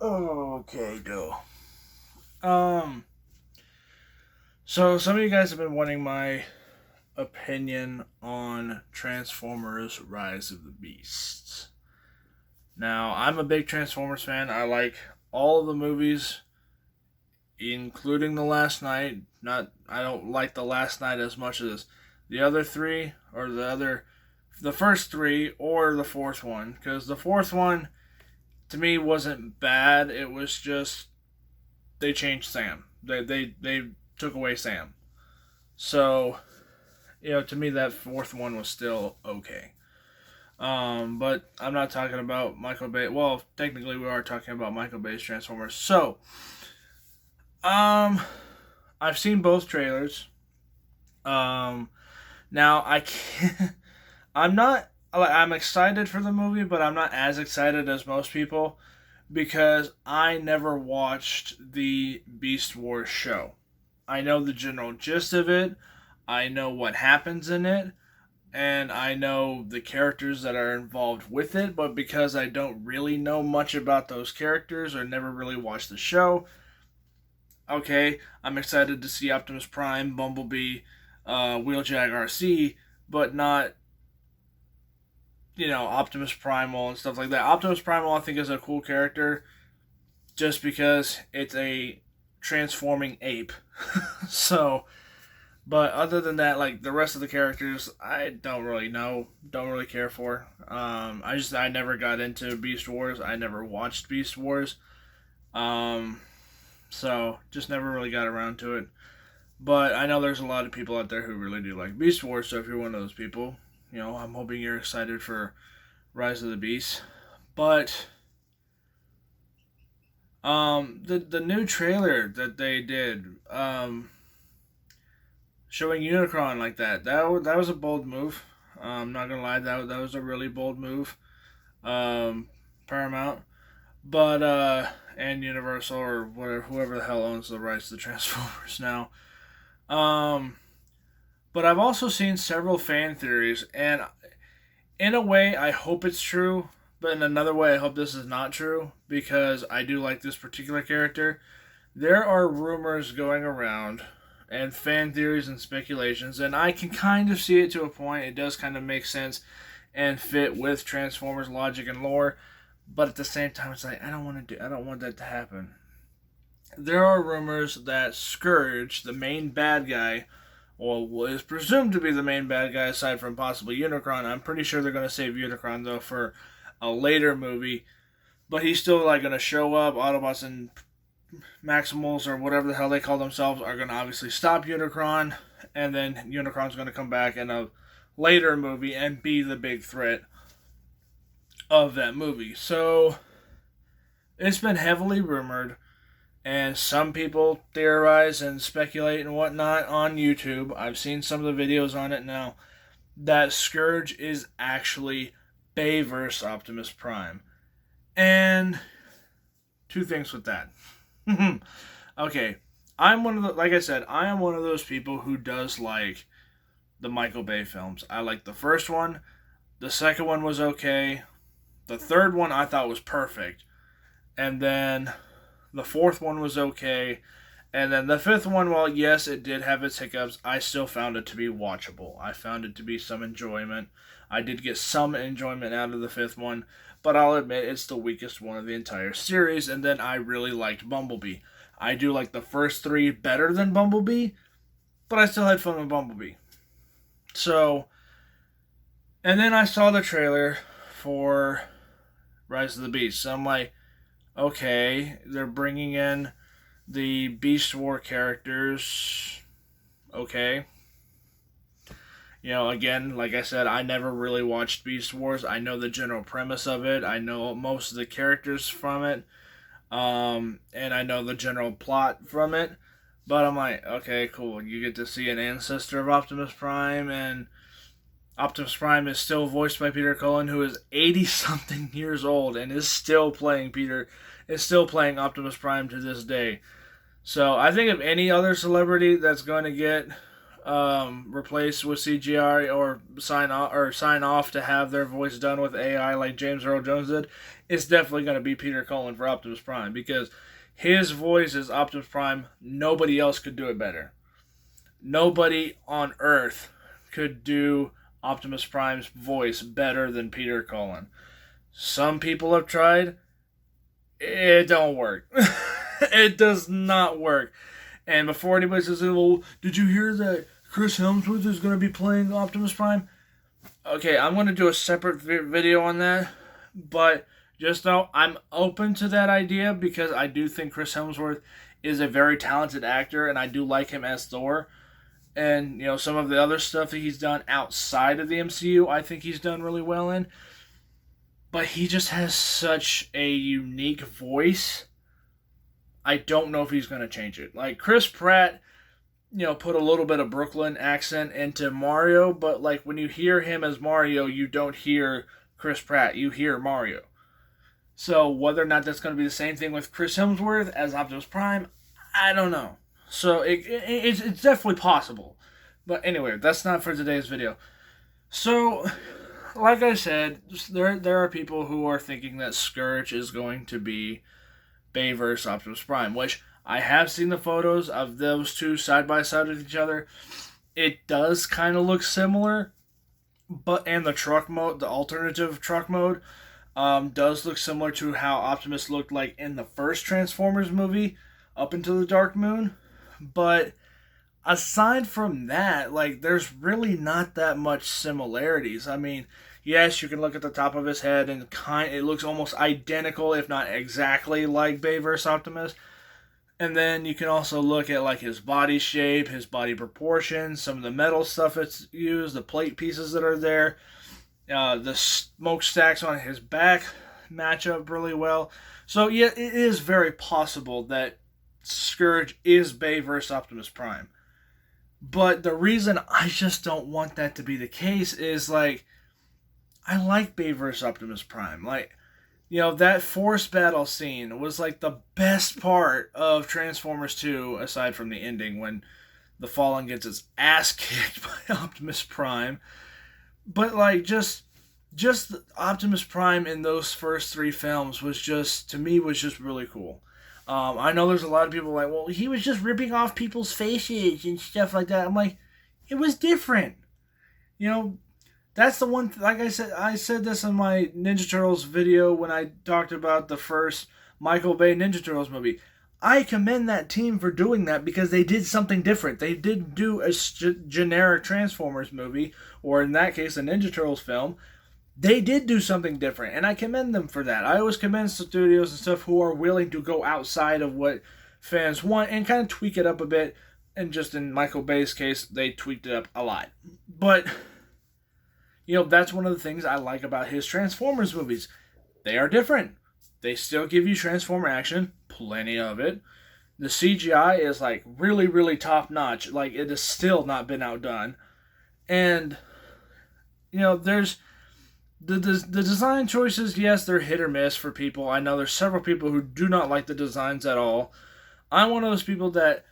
Okay, go. Um, so some of you guys have been wanting my opinion on Transformers Rise of the Beasts. Now, I'm a big Transformers fan. I like all of the movies, including The Last Night. Not I don't like The Last Night as much as the other three or the first three or the fourth one, because the fourth one to me wasn't bad. It was just they changed Sam. They took away Sam. So, to me that fourth one was still okay. But I'm not talking about Michael Bay. Well, technically we are talking about Michael Bay's Transformers. So, um, I've seen both trailers. Um, Now I can't. I'm not. I'm excited for the movie, but I'm not as excited as most people because I never watched the Beast Wars show. I know the general gist of it. I know what happens in it, and I know the characters that are involved with it, but because I don't really know much about those characters or never really watched the show, okay, I'm excited to see Optimus Prime, Bumblebee, Wheeljack RC, but not, Optimus Primal and stuff like that. Optimus Primal, I think, is a cool character just because it's a transforming ape. So, but other than that, like the rest of the characters, I don't really know, don't really care for. I never got into Beast Wars. I never watched Beast Wars. Um, so just never really got around to it. But I know there's a lot of people out there who really do like Beast Wars. So if you're one of those people, I'm hoping you're excited for Rise of the Beast. But the new trailer that they did, showing Unicron like that was a bold move. I'm not gonna lie, that was a really bold move. Paramount, but and Universal or whatever, whoever the hell owns the rights to the Transformers now. Um, but I've also seen several fan theories, and in a way, I hope it's true. But in another way, I hope this is not true because I do like this particular character. There are rumors going around and fan theories and speculations, and I can kind of see it to a point. It does kind of make sense and fit with Transformers logic and lore, but at the same time, it's like I don't want that to happen. There are rumors that Scourge, the main bad guy, well, is presumed to be the main bad guy aside from possibly Unicron. I'm pretty sure they're going to save Unicron though for a later movie, but he's still like going to show up. Autobots and Maximals or whatever the hell they call themselves are going to obviously stop Unicron, and then Unicron's going to come back in a later movie and be the big threat of that movie. So it's been heavily rumored, and some people theorize and speculate and whatnot on YouTube. I've seen some of the videos on it now that Scourge is actually Bayverse Optimus Prime. And two things with that. Okay, like I said, I am one of those people who does like the Michael Bay films. I like the first one. The second one was okay. The third one I thought was perfect. And then the fourth one was okay. And then the fifth one, while yes, it did have its hiccups, I still found it to be watchable. I found it to be some enjoyment. I did get some enjoyment out of the fifth one, but I'll admit it's the weakest one of the entire series. And then I really liked Bumblebee. I do like the first three better than Bumblebee, but I still had fun with Bumblebee. So, and then I saw the trailer for Rise of the Beast. So I'm like, okay, they're bringing in the Beast War characters. Okay. Again, like I said, I never really watched Beast Wars. I know the general premise of it. I know most of the characters from it. And I know the general plot from it. But I'm like, okay, cool. You get to see an ancestor of Optimus Prime, and Optimus Prime is still voiced by Peter Cullen, who is 80 something years old and is still playing Optimus Prime to this day. So I think if any other celebrity that's going to get replaced with CGI or sign off to have their voice done with AI like James Earl Jones did, it's definitely going to be Peter Cullen for Optimus Prime, because his voice is Optimus Prime. Nobody else could do it better. Nobody on Earth could do Optimus Prime's voice better than Peter Cullen. Some people have tried. It don't work. It does not work. And before anybody says, well, did you hear that Chris Hemsworth is going to be playing Optimus Prime? Okay, I'm going to do a separate video on that. But just know I'm open to that idea, because I do think Chris Hemsworth is a very talented actor, and I do like him as Thor. And, you know, some of the other stuff that he's done outside of the MCU, I think he's done really well in. But he just has such a unique voice. I don't know if he's going to change it. Like, Chris Pratt, you know, put a little bit of Brooklyn accent into Mario, but, like, when you hear him as Mario, you don't hear Chris Pratt. You hear Mario. So, whether or not that's going to be the same thing with Chris Hemsworth as Optimus Prime, I don't know. So, it's definitely possible. But anyway, that's not for today's video. So, like I said, there are people who are thinking that Scourge is going to be Bayverse Optimus Prime, which I have seen the photos of those two side by side with each other. It does kind of look similar, and the truck mode, the alternative truck mode, does look similar to how Optimus looked like in the first Transformers movie, Up Into the Dark Moon. But aside from that, like, there's really not that much similarities. I mean, yes, you can look at the top of his head and it looks almost identical, if not exactly like Bayverse Optimus. And then you can also look at, like, his body shape, his body proportions, some of the metal stuff that's used, the plate pieces that are there, the smokestacks on his back match up really well. So yeah, it is very possible that Scourge is Bayverse Optimus Prime. But the reason I just don't want that to be the case is, like, I like Bayverse Optimus Prime. Like, you know, that force battle scene was, like, the best part of Transformers 2, aside from the ending when the Fallen gets its ass kicked by Optimus Prime. But, like, just Optimus Prime in those first three films was just, to me, was just really cool. I know there's a lot of people like, well, he was just ripping off people's faces and stuff like that. I'm like, it was different. You know, that's the one, like I said this in my Ninja Turtles video when I talked about the first Michael Bay Ninja Turtles movie. I commend that team for doing that, because they did something different. They didn't do a generic Transformers movie, or in that case, a Ninja Turtles film. They did do something different, and I commend them for that. I always commend studios and stuff who are willing to go outside of what fans want and kind of tweak it up a bit. And just in Michael Bay's case, they tweaked it up a lot. But, you know, that's one of the things I like about his Transformers movies. They are different. They still give you Transformer action, plenty of it. The CGI is, like, really, really top notch. Like, it has still not been outdone. And, you know, there's the design choices, yes, they're hit or miss for people. I know there's several people who do not like the designs at all. I'm one of those people that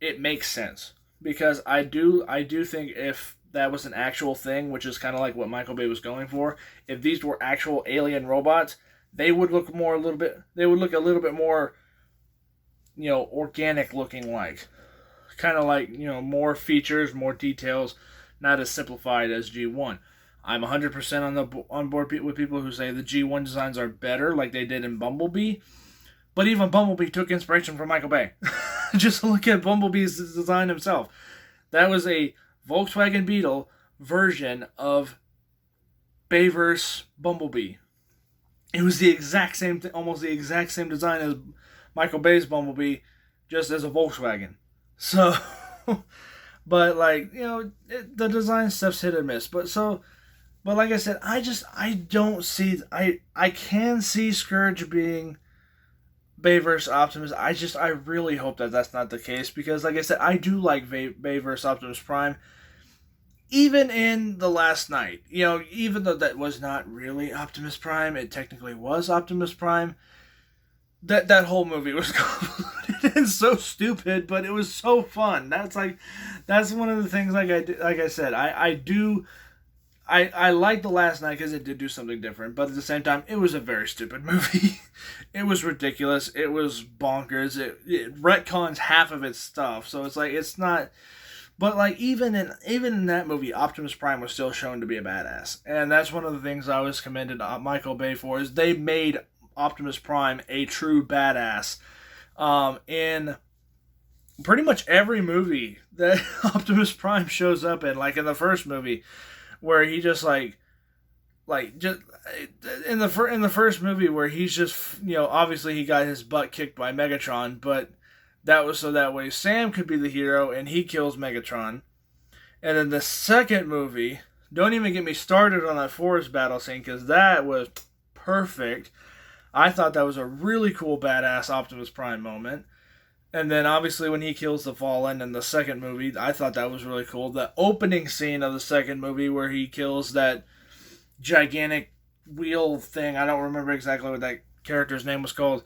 it makes sense, because I do think if that was an actual thing, which is kind of like what Michael Bay was going for, if these were actual alien robots, they would look a little bit more, you know, organic looking, like kind of like, you know, more features, more details, not as simplified as G1. I'm 100% on board with people who say the G1 designs are better, like they did in Bumblebee. But even Bumblebee took inspiration from Michael Bay. Just look at Bumblebee's design himself. That was a Volkswagen Beetle version of Bayverse Bumblebee. It was the exact same, almost the exact same design as Michael Bay's Bumblebee, just as a Volkswagen. So, but, like, you know, the design stuff's hit or miss. But like I said, I don't see, I can see Scourge being Bayverse Optimus. I really hope that that's not the case, because like I said, I do like Bayverse Optimus Prime. Even in The Last Knight, you know, even though that was not really Optimus Prime, it technically was Optimus Prime. That whole movie was convoluted and so stupid, but it was so fun. That's one of the things, like I said, I liked The Last Night because it did do something different, but at the same time, it was a very stupid movie. It was ridiculous. It was bonkers. It retcons half of its stuff, so it's like it's not. But like even in that movie, Optimus Prime was still shown to be a badass, and that's one of the things I always commended Michael Bay for is they made Optimus Prime a true badass. In pretty much every movie that Optimus Prime shows up in, like in the first movie, where he just just in the first movie where he's just obviously he got his butt kicked by Megatron, but that was so that way Sam could be the hero and he kills Megatron. And then the second movie, don't even get me started on that forest battle scene because that was perfect. I thought that was a really cool badass Optimus Prime moment. And then obviously when he kills the Fallen in the second movie, I thought that was really cool. The opening scene of the second movie where he kills that gigantic wheel thing, I don't remember exactly what that character's name was called,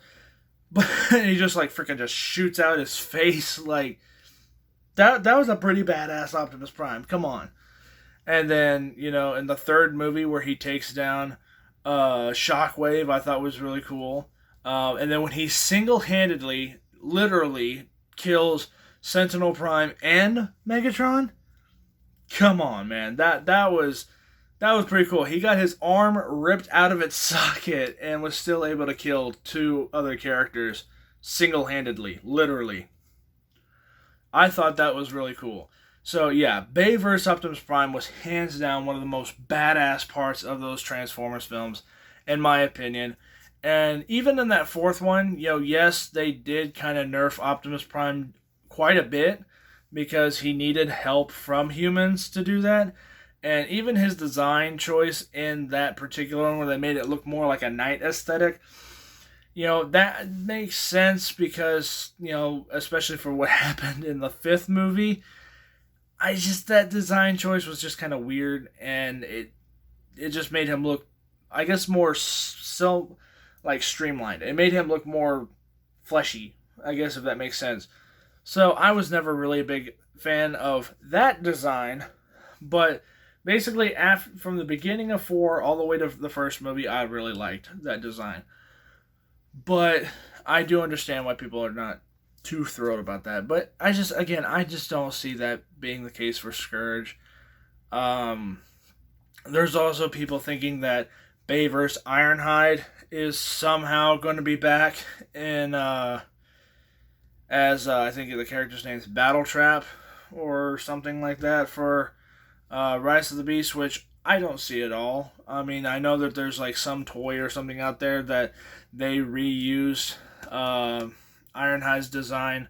but he just like freaking just shoots out his face. Like that was a pretty badass Optimus Prime. Come on. And then, in the third movie where he takes down Shockwave, I thought was really cool. And then when he single-handedly literally kills Sentinel Prime and Megatron. Come on, man. That was pretty cool. He got his arm ripped out of its socket and was still able to kill two other characters single-handedly, literally. I thought that was really cool. So yeah, Bay vs. Optimus Prime was hands down one of the most badass parts of those Transformers films, in my opinion. And even in that fourth one, yes, they did kind of nerf Optimus Prime quite a bit because he needed help from humans to do that. And even his design choice in that particular one where they made it look more like a night aesthetic, that makes sense because, especially for what happened in the fifth movie, that design choice was just kind of weird and it just made him look, I guess, more so like streamlined. It made him look more fleshy, I guess, if that makes sense. So I was never really a big fan of that design, but basically from the beginning of 4 all the way to the first movie, I really liked that design. But I do understand why people are not too thrilled about that. But I just don't see that being the case for Scourge. There's also people thinking that Bay vs. Ironhide is somehow going to be back in as I think the character's name is Battletrap or something like that for Rise of the Beast, which I don't see at all. I mean, I know that there's like some toy or something out there that they reused Ironhide's design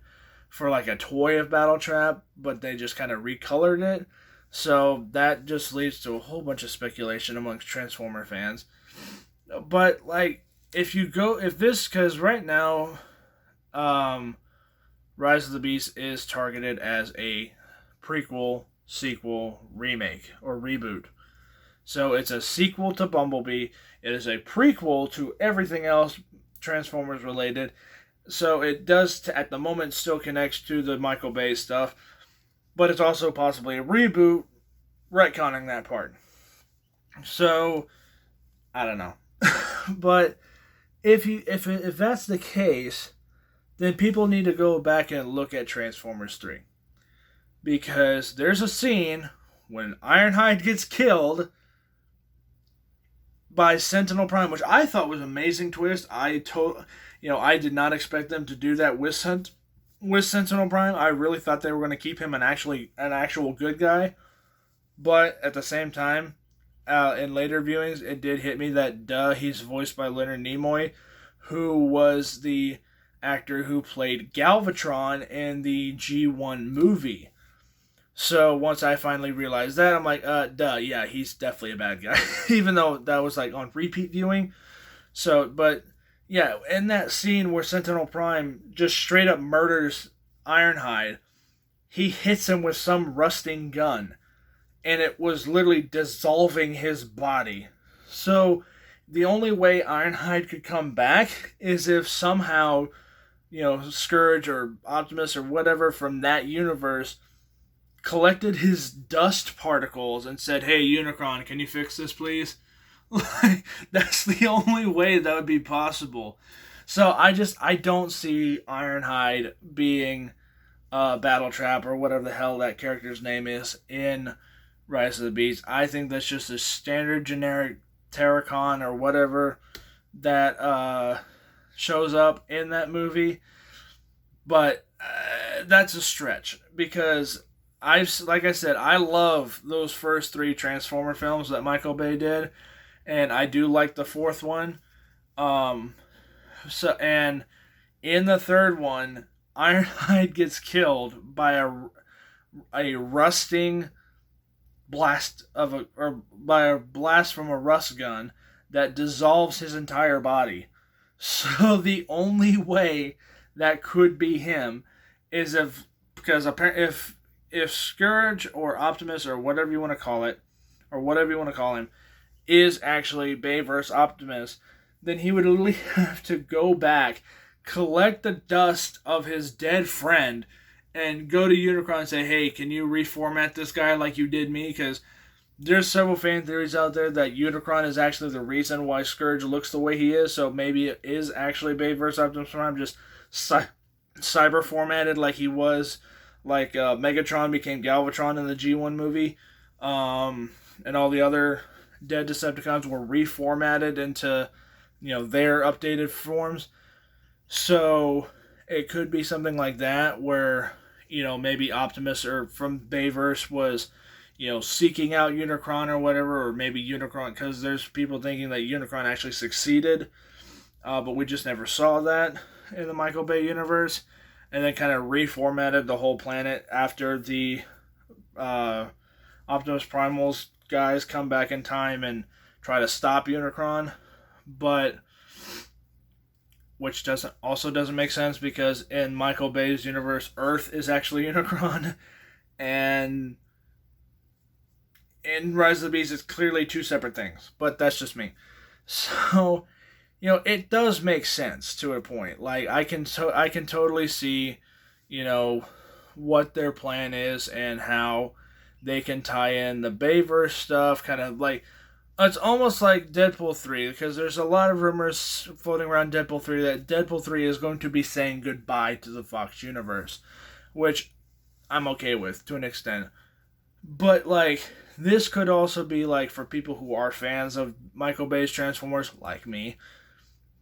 for like a toy of Battletrap, but they just kind of recolored it. So that just leads to a whole bunch of speculation amongst Transformer fans. But like, because right now, Rise of the Beast is targeted as a prequel, sequel, remake, or reboot. So it's a sequel to Bumblebee. It is a prequel to everything else Transformers related. So it does, at the moment, still connects to the Michael Bay stuff. But it's also possibly a reboot, retconning that part. So, I don't know. But if that's the case, then people need to go back and look at Transformers 3. Because there's a scene when Ironhide gets killed by Sentinel Prime, which I thought was an amazing twist. I did not expect them to do that with Sentinel Prime. I really thought they were going to keep him an actual good guy. But at the same time, in later viewings, it did hit me that he's voiced by Leonard Nimoy, who was the actor who played Galvatron in the G1 movie. So once I finally realized that, I'm like, yeah, he's definitely a bad guy. Even though that was like on repeat viewing. So, but yeah, in that scene where Sentinel Prime just straight up murders Ironhide, he hits him with some rusting gun. And it was literally dissolving his body. So the only way Ironhide could come back is if somehow, Scourge or Optimus or whatever from that universe collected his dust particles and said, "Hey, Unicron, can you fix this, please?" Like, that's the only way that would be possible. So I don't see Ironhide being Battletrap or whatever the hell that character's name is in Rise of the Beast. I think that's just a standard generic Terracon or whatever that shows up in that movie. But that's a stretch because like I said, I love those first three Transformer films that Michael Bay did, and I do like the fourth one. Um, and in the third one, Ironhide gets killed by a rusting blast by a blast from a rust gun that dissolves his entire body. So the only way that could be him is if Scourge or Optimus or whatever you want to call it, or whatever you want to call him, is actually Bay versus Optimus, then he would literally have to go back, collect the dust of his dead friend, and go to Unicron and say, "Hey, can you reformat this guy like you did me?" Because there's several fan theories out there that Unicron is actually the reason why Scourge looks the way he is. So maybe it is actually Bay vs. Optimus Prime, just cyber formatted like he was, like Megatron became Galvatron in the G1 movie, and all the other dead Decepticons were reformatted into, their updated forms. So it could be something like that where, maybe Optimus or from Bayverse was, seeking out Unicron or whatever, or maybe Unicron, because there's people thinking that Unicron actually succeeded, but we just never saw that in the Michael Bay universe, and then kind of reformatted the whole planet after the Optimus Primal's guys come back in time and try to stop Unicron, but which doesn't make sense because in Michael Bay's universe, Earth is actually Unicron, and in Rise of the Beast, it's clearly two separate things, but that's just me. So, it does make sense to a point. Like, I can totally see, what their plan is and how they can tie in the Bayverse stuff, kind of like, it's almost like Deadpool 3, because there's a lot of rumors floating around Deadpool 3 that Deadpool 3 is going to be saying goodbye to the Fox universe, which I'm okay with to an extent. But, like, this could also be, like, for people who are fans of Michael Bay's Transformers, like me,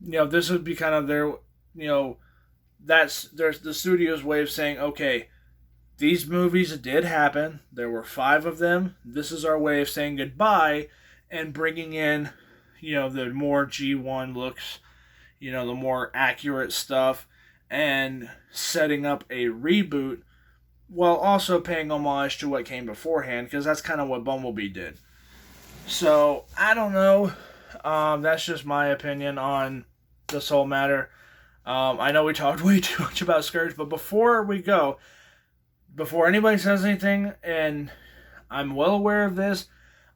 this would be kind of their, there's the studio's way of saying, okay, these movies did happen. There were 5 of them. This is our way of saying goodbye and bringing in, the more G1 looks, the more accurate stuff, and setting up a reboot while also paying homage to what came beforehand, because that's kind of what Bumblebee did. So, I don't know. That's just my opinion on this whole matter. I know we talked way too much about Scourge, but before anybody says anything, and I'm well aware of this,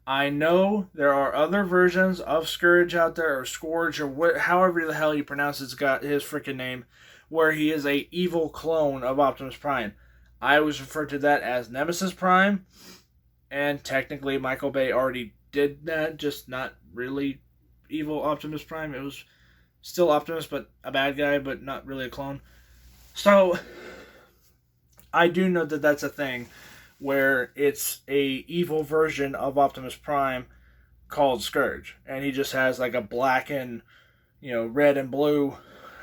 I know there are other versions of Scourge out there, or Scourge, or however the hell you pronounce his freaking name, where he is a evil clone of Optimus Prime. I always refer to that as Nemesis Prime, and technically Michael Bay already did that, just not really evil Optimus Prime. It was still Optimus, but a bad guy, but not really a clone. So, I do know that that's a thing, where it's a evil version of Optimus Prime called Scourge, and he just has like a black and red and blue,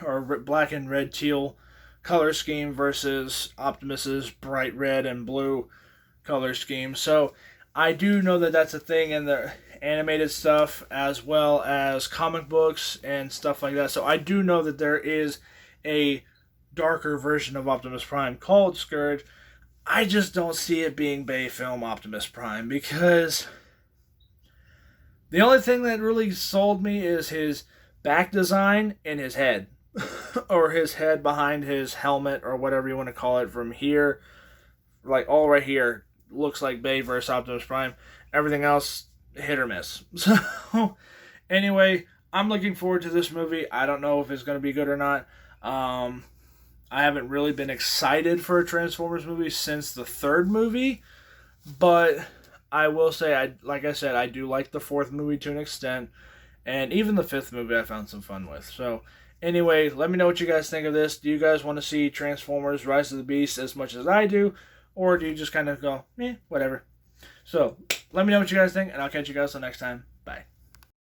or black and red teal color scheme versus Optimus's bright red and blue color scheme. So I do know that that's a thing in the animated stuff as well as comic books and stuff like that. So I do know that there is a darker version of Optimus Prime called Scourge. I just don't see it being Bay film Optimus Prime, because the only thing that really sold me is his back design and his head. Or his head behind his helmet, or whatever you want to call it, from here, like all right here, looks like Bay versus Optimus Prime. Everything else, hit or miss. So, anyway, I'm looking forward to this movie. I don't know if it's going to be good or not. I haven't really been excited for a Transformers movie since the third movie. But I will say, like I said, I do like the fourth movie to an extent, and even the fifth movie I found some fun with. So anyway, let me know what you guys think of this. Do you guys want to see Transformers: Rise of the Beast as much as I do, or do you just kind of go, whatever? So let me know what you guys think, and I'll catch you guys the next time. Bye.